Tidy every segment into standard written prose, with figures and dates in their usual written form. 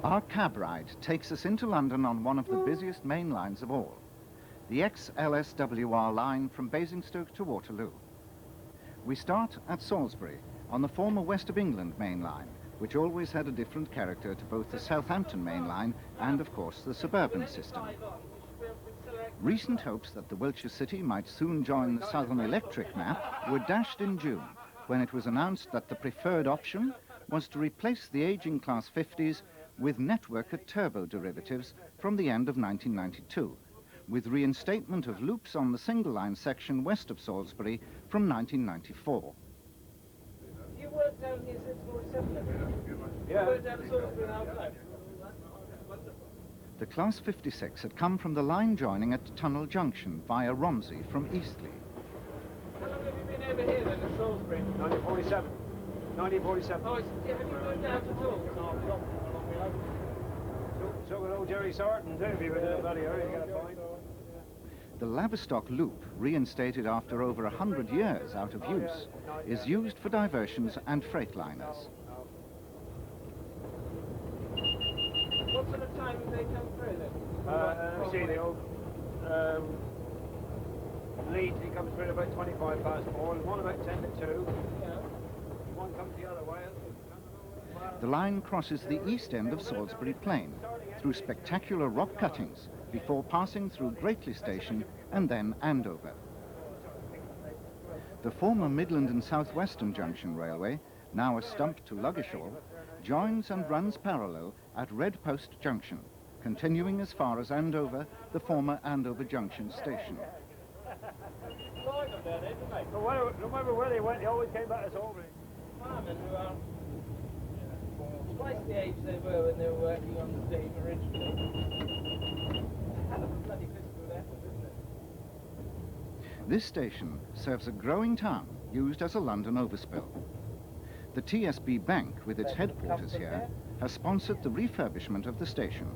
Our cab ride takes us into London on one of the busiest main lines of all, the ex-LSWR line from Basingstoke to Waterloo. We start at Salisbury on the former West of England main line, which always had a different character to both the Southampton main line and, of course, the suburban system. Recent hopes that the Wiltshire city might soon join the Southern Electric map were dashed in June, when it was announced that the preferred option was to replace the aging Class 50s with networker turbo derivatives from the end of 1992, with reinstatement of loops on the single-line section west of Salisbury from 1994. You worked down here since 47? Yeah. You worked down Salisbury and outside? The Class 56 had come from the line joining at Tunnel Junction via Romsey from Eastleigh. How long have you been over here then at Salisbury? 1947. 1947. Oh, have you moved out at all? No, So with old Jerry Sarton too, if you were in the bloody area, you gotta find. The Laverstock Loop, reinstated after over 100 years out of use, is used for diversions and freight liners. What sort of time have they come through then? Let me see, the old Leeds, he comes through at about 25 past 4, there's one about 10 to 2. Yeah. One comes the other way. The line crosses the east end of Salisbury Plain through spectacular rock cuttings before passing through Greatley Station and then Andover. The former Midland and South Western Junction Railway, now a stump to Luggishall, joins and runs parallel at Red Post Junction, continuing as far as Andover, the former Andover Junction station. No matter where they went, they always came back to Salisbury. Firemen who are twice the age they were when they were working on the steam originally. Hell of a bloody physical effort, isn't it? This station serves a growing town used as a London overspill. The TSB Bank, with its headquarters here, has sponsored the refurbishment of the station.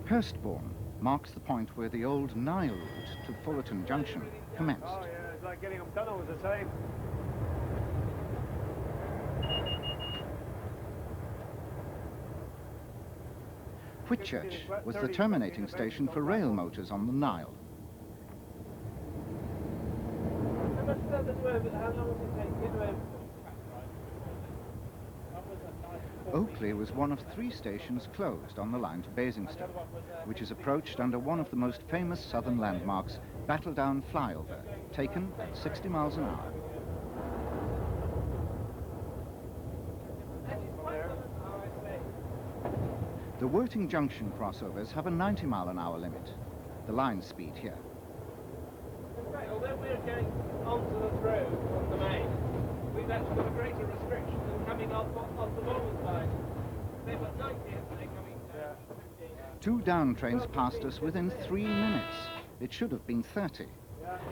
Hurstbourne marks the point where the old Nile route to Fullerton Junction commenced. Oh yeah, it's like getting them tunnels the same. Whitchurch was the terminating station for rail motors on the Nile. How much further to over? How long does it take to get over? Oakley was one of 3 stations closed on the line to Basingstoke, which is approached under one of the most famous southern landmarks, Battledown Flyover, taken at 60 miles an hour. The Worthing Junction crossovers have a 90-mile-an-hour limit, the line speed here. Right, although we're going onto the road on the main, we've actually got a greater restriction than coming off the Longwood line. They've got 90 and they're coming down 15. 2 down trains passed us within 3 minutes. It should have been 30.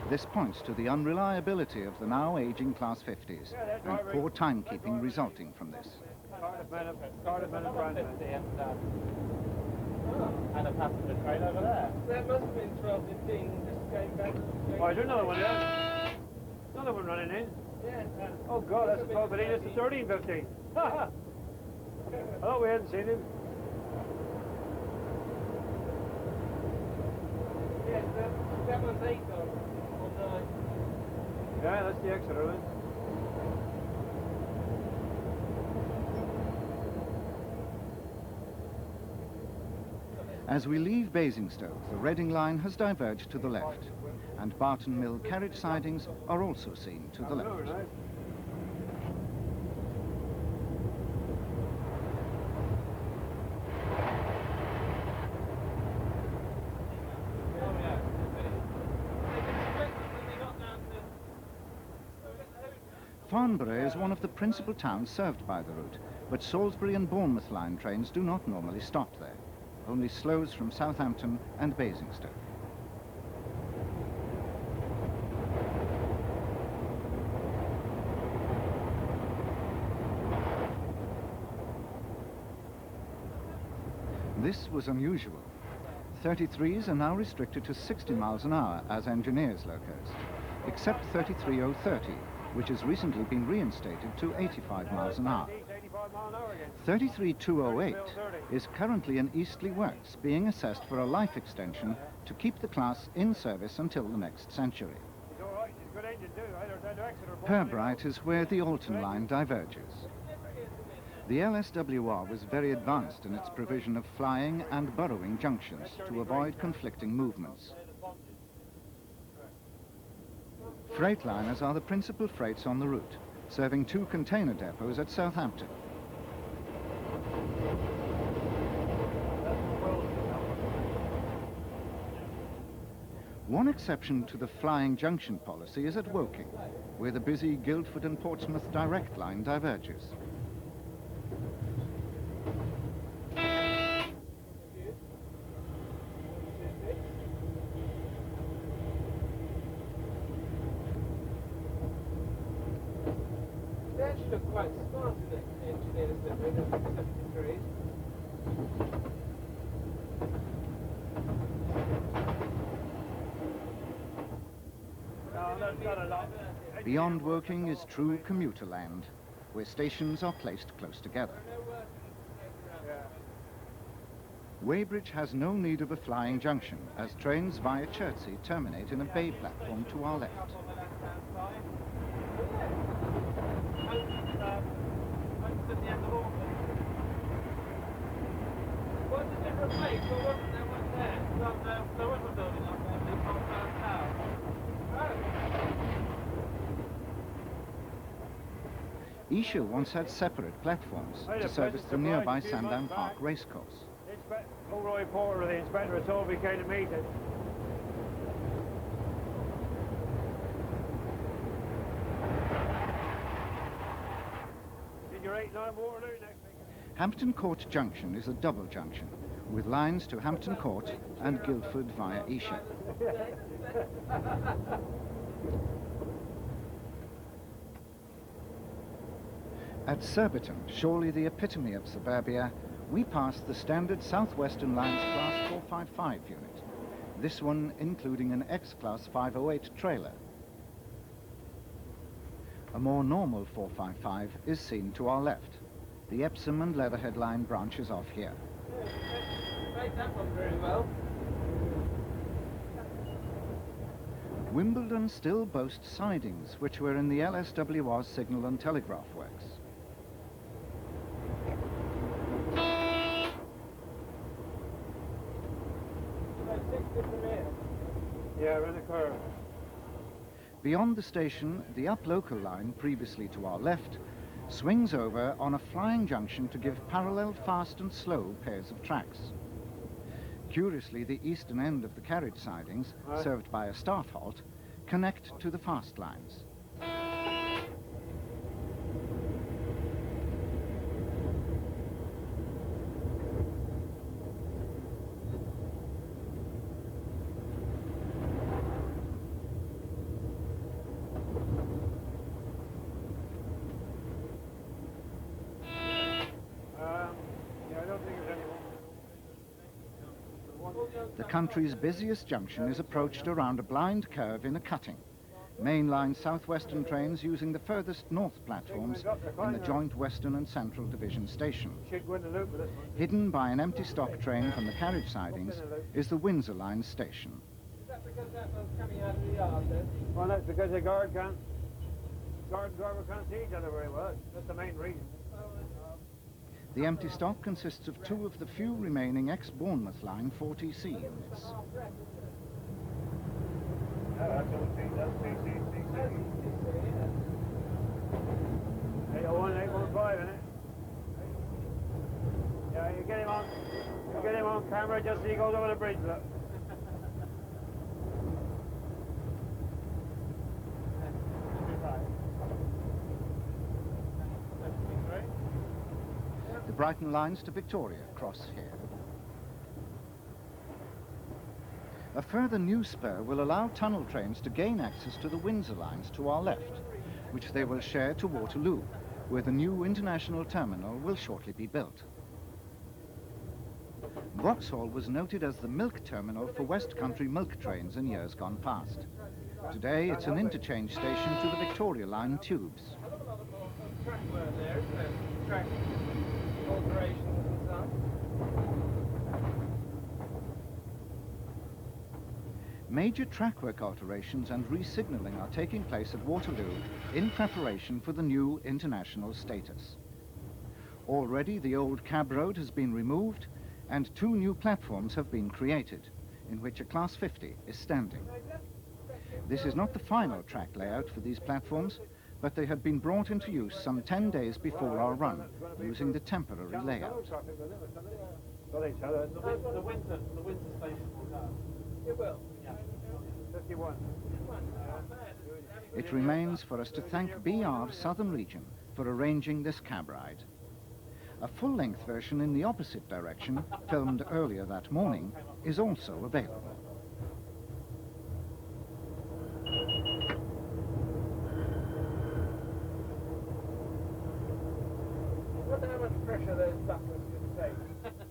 This points to the unreliability of the now aging Class 50s and poor timekeeping resulting from this. Cardiff and Brandon. And a passenger train over there. That must have been 12:15, just going back. Oh, is there another one there? Another one running in? Yeah. Oh God, that's a 12:15, that's a 13:15. I thought we hadn't seen him. Yes, that one's 8 or 9. Yeah, that's the Exeter line. As we leave Basingstoke, the Reading line has diverged to the left, and Barton Mill carriage sidings are also seen to the left. Farnborough is one of the principal towns served by the route, but Salisbury and Bournemouth line trains do not normally stop there. Only slows from Southampton and Basingstoke. This was unusual. 33s are now restricted to 60 miles an hour as engineers' locos, except 33030, which has recently been reinstated to 85 miles an hour. 33208 is currently in Eastleigh Works, being assessed for a life extension to keep the class in service until the next century. Purbright is where the Alton line diverges. The LSWR was very advanced in its provision of flying and burrowing junctions to avoid conflicting movements. Freightliners are the principal freights on the route, serving 2 container depots at Southampton. One exception to the flying junction policy is at Woking, where the busy Guildford and Portsmouth direct line diverges. They actually look quite smart in the engineers that were in the 73s. Beyond Woking is true commuter land, where stations are placed close together. Weybridge has no need of a flying junction, as trains via Chertsey terminate in a bay platform to our left. What's a different place? There wasn't one there. There was a building up there, the compound tower. Esher once had separate platforms to service the nearby Sandown Park racecourse. Roy Porter, the inspector of Salisbury, came to meet us. Did your 8-9 Waterloo next week? Hampton Court Junction is a double junction, with lines to Hampton Court and Guildford via Esher. At Surbiton, surely the epitome of suburbia, we pass the standard Southwestern Line's Class 455 unit, this one including an X-Class 508 trailer. A more normal 455 is seen to our left. The Epsom and Leatherhead line branches off here. Made that one very well. Wimbledon still boasts sidings, which were in the LSWR's signal and telegraph works. Yeah, we're in the curve. Beyond the station, the up-local line, previously to our left, swings over on a flying junction to give parallel fast and slow pairs of tracks. Curiously, the eastern end of the carriage sidings, served by a staff halt, connect to the fast lines. The country's busiest junction is approached around a blind curve in a cutting. Mainline southwestern trains using the furthest north platforms in the joint Western and Central Division station. Hidden by an empty stop train from the carriage sidings is the Windsor Line station. Is that because that one's coming out of the yard then? Well, that's because the guard and driver can't see each other very well. That's the main reason. The empty stop consists of 2 of the few remaining ex-Bournemouth Line 40C units. That's CC. 801, 815, isn't it? Yeah, you get him on camera just so he goes over the bridge, look. The Brighton lines to Victoria cross here. A further new spur will allow tunnel trains to gain access to the Windsor lines to our left, which they will share to Waterloo, where the new international terminal will shortly be built. Vauxhall was noted as the milk terminal for West Country milk trains in years gone past. Today it's an interchange station to the Victoria Line tubes. Track work there, isn't there? Track. Major trackwork alterations and re-signalling are taking place at Waterloo in preparation for the new international status. Already the old cab road has been removed and 2 new platforms have been created, in which a Class 50 is standing. This is not the final track layout for these platforms, but they had been brought into use some 10 days before our run, using the temporary layout. The winter station will go. It will. Yeah. 51. It remains for us to thank BR Southern Region for arranging this cab ride. A full-length version in the opposite direction, filmed earlier that morning, is also available. I wonder how much pressure those buttons can take.